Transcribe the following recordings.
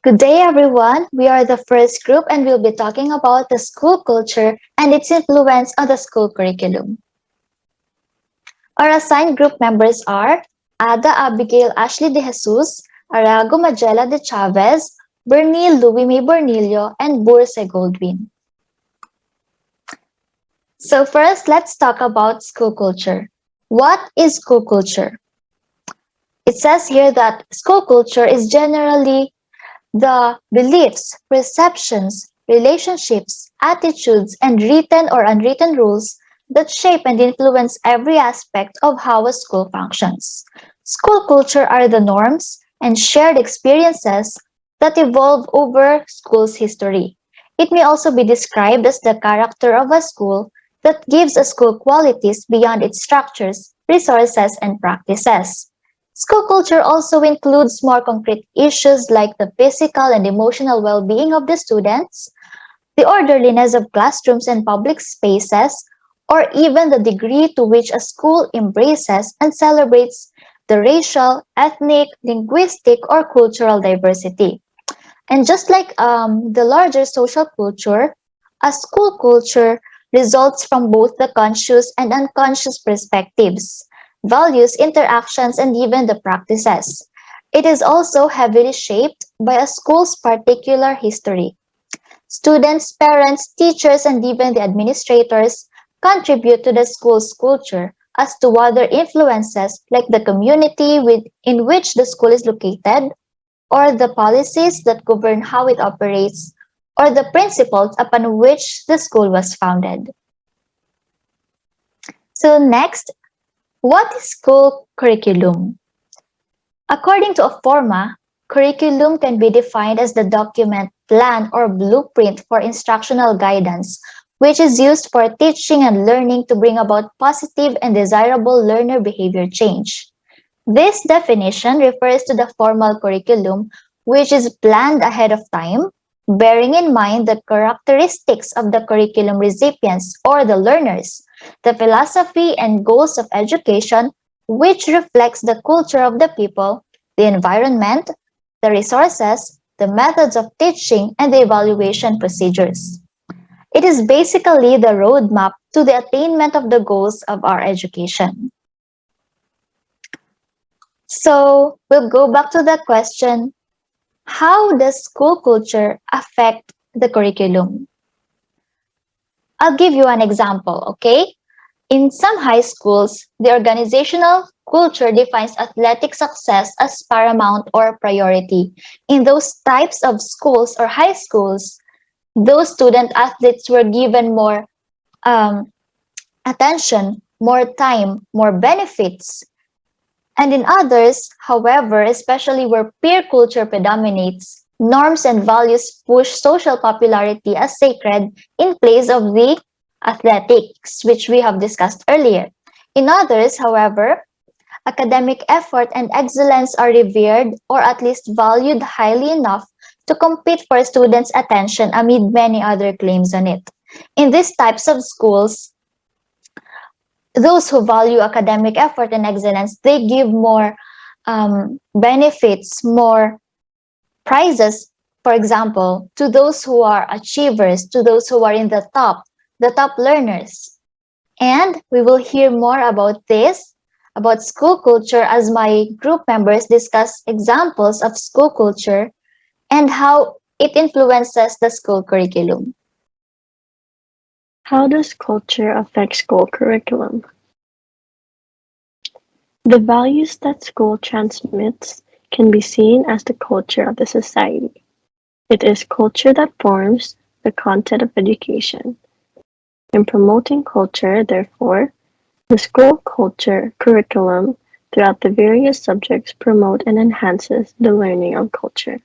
Good day, everyone. We are the first group and we'll be talking about the school culture and its influence on the school curriculum. Our assigned group members are Ada Abigail Ashley de Jesus, Arago Magella de Chavez, Bernie Louis May Bornillo, and Burse Goldwyn. So first, let's talk about school culture. What is school culture? It says here that school culture is generally the beliefs, perceptions, relationships, attitudes, and written or unwritten rules that shape and influence every aspect of how a school functions. School culture are the norms and shared experiences that evolve over school's history. It may also be described as the character of a school that gives a school qualities beyond its structures, resources, and practices. School culture also includes more concrete issues like the physical and emotional well-being of the students, the orderliness of classrooms and public spaces, or even the degree to which a school embraces and celebrates the racial, ethnic, linguistic, or cultural diversity. And just like the larger social culture, a school culture results from both the conscious and unconscious perspectives, values, interactions, and even the practices. It is also heavily shaped by a school's particular history. Students, parents, teachers, and even the administrators contribute to the school's culture as to other influences like the community in which the school is located, or the policies that govern how it operates, or the principles upon which the school was founded. So next, what is school curriculum? According to Forma, curriculum can be defined as the document, plan, or blueprint for instructional guidance, which is used for teaching and learning to bring about positive and desirable learner behavior change. This definition refers to the formal curriculum, which is planned ahead of time, bearing in mind the characteristics of the curriculum recipients or the learners, the philosophy and goals of education, which reflects the culture of the people, the environment, the resources, the methods of teaching, and the evaluation procedures. It is basically the roadmap to the attainment of the goals of our education. So we'll go back to the question, how does school culture affect the curriculum? I'll give you an example, okay? In some high schools, the organizational culture defines athletic success as paramount or priority. In those types of schools or high schools, those student athletes were given more attention, more time, more benefits. And in others, however, especially where peer culture predominates, norms and values push social popularity as sacred in place of the athletics, which we have discussed earlier. In others, however, academic effort and excellence are revered or at least valued highly enough to compete for students' attention amid many other claims on it. In these types of schools, those who value academic effort and excellence, they give more benefits, more prizes, for example, to those who are achievers, to those who are in the top learners. And we will hear more about this, about school culture, as my group members discuss examples of school culture and how it influences the school curriculum. How does culture affect school curriculum? The values that school transmits can be seen as the culture of the society. It is culture that forms the content of education. In promoting culture, therefore, the school culture curriculum throughout the various subjects promote and enhances the learning of culture.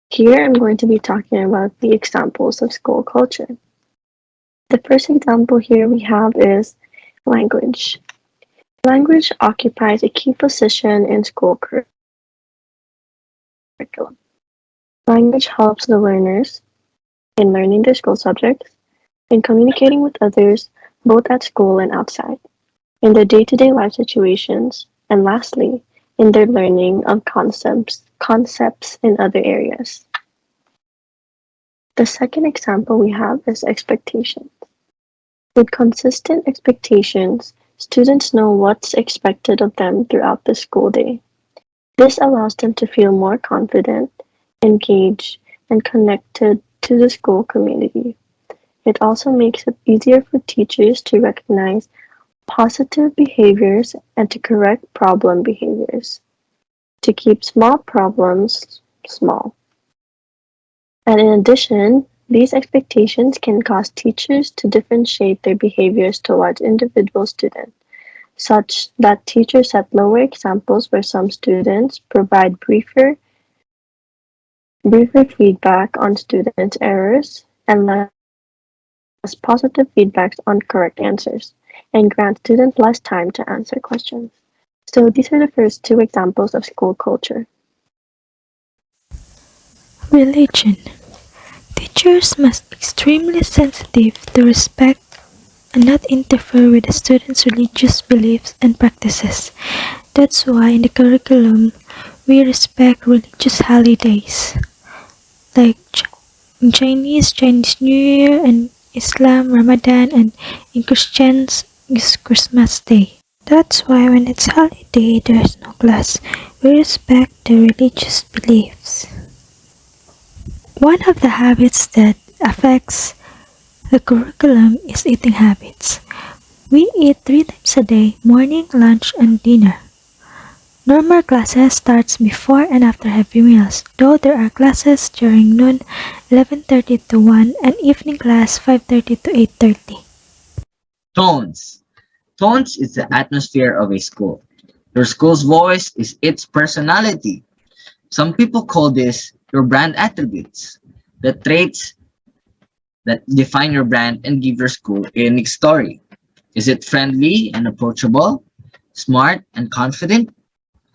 Here I'm going to be talking about the examples of school culture. The first example here we have is language. Language occupies a key position in school curriculum. Language helps the learners in learning their school subjects, in communicating with others, both at school and outside, in their day-to-day life situations, and lastly, in their learning of concepts in other areas. The second example we have is expectations. With consistent expectations, students know what's expected of them throughout the school day. This allows them to feel more confident, engaged, and connected to the school community. It also makes it easier for teachers to recognize positive behaviors and to correct problem behaviors, to keep small problems small. And in addition, these expectations can cause teachers to differentiate their behaviors towards individual students, such that teachers set lower examples where some students provide briefer feedback on students' errors and less positive feedbacks on correct answers, and grant students less time to answer questions. So these are the first two examples of school culture. Religion. Teachers must be extremely sensitive to respect and not interfere with the students' religious beliefs and practices. That's why in the curriculum we respect religious holidays like in Chinese New Year, and Islam Ramadan, and in Christians is Christmas Day. That's why when it's holiday there's no class. We respect the religious beliefs. One of the habits that affects the curriculum is eating habits. We eat 3 times a day, morning, lunch, and dinner. Normal classes starts before and after heavy meals, though there are classes during noon 11:30 to 1 and evening class 5:30 to 8:30. Tones. Tones is the atmosphere of a school. Your school's voice is its personality. Some people call this your brand attributes, the traits that define your brand and give your school a unique story. Is it friendly and approachable, smart and confident,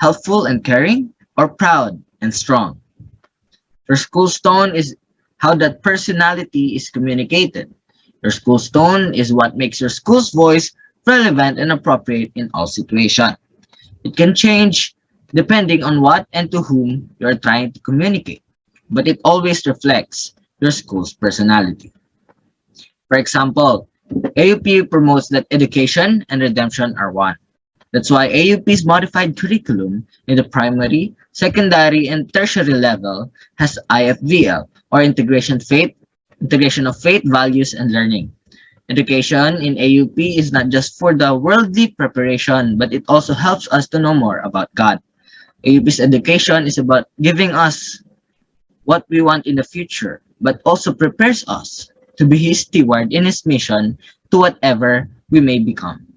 helpful and caring, or proud and strong? Your school's tone is how that personality is communicated. Your school's tone is what makes your school's voice relevant and appropriate in all situations. It can change depending on what and to whom you are trying to communicate, but it always reflects your school's personality. For example, AUP promotes that education and redemption are one. That's why AUP's modified curriculum in the primary, secondary, and tertiary level has IFVL, or integration of faith, values, and learning. Education in AUP is not just for the worldly preparation, but it also helps us to know more about God. AUP's education is about giving us what we want in the future, but also prepares us to be His steward in His mission to whatever we may become.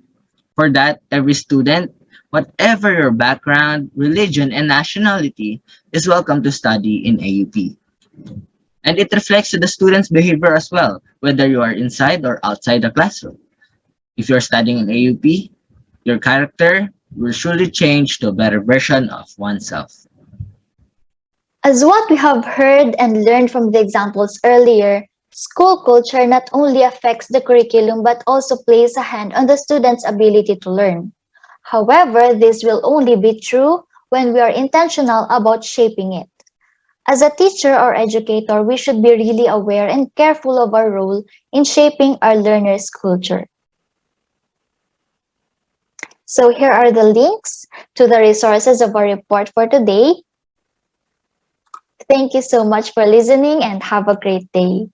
For that, every student, whatever your background, religion, and nationality, is welcome to study in AUP. And it reflects to the student's behavior as well, whether you are inside or outside the classroom. If you're studying in AUP, your character will surely change to a better version of oneself. As what we have heard and learned from the examples earlier, school culture not only affects the curriculum but also plays a hand on the student's ability to learn. However, this will only be true when we are intentional about shaping it. As a teacher or educator, we should be really aware and careful of our role in shaping our learners' culture. So here are the links to the resources of our report for today. Thank you so much for listening and have a great day.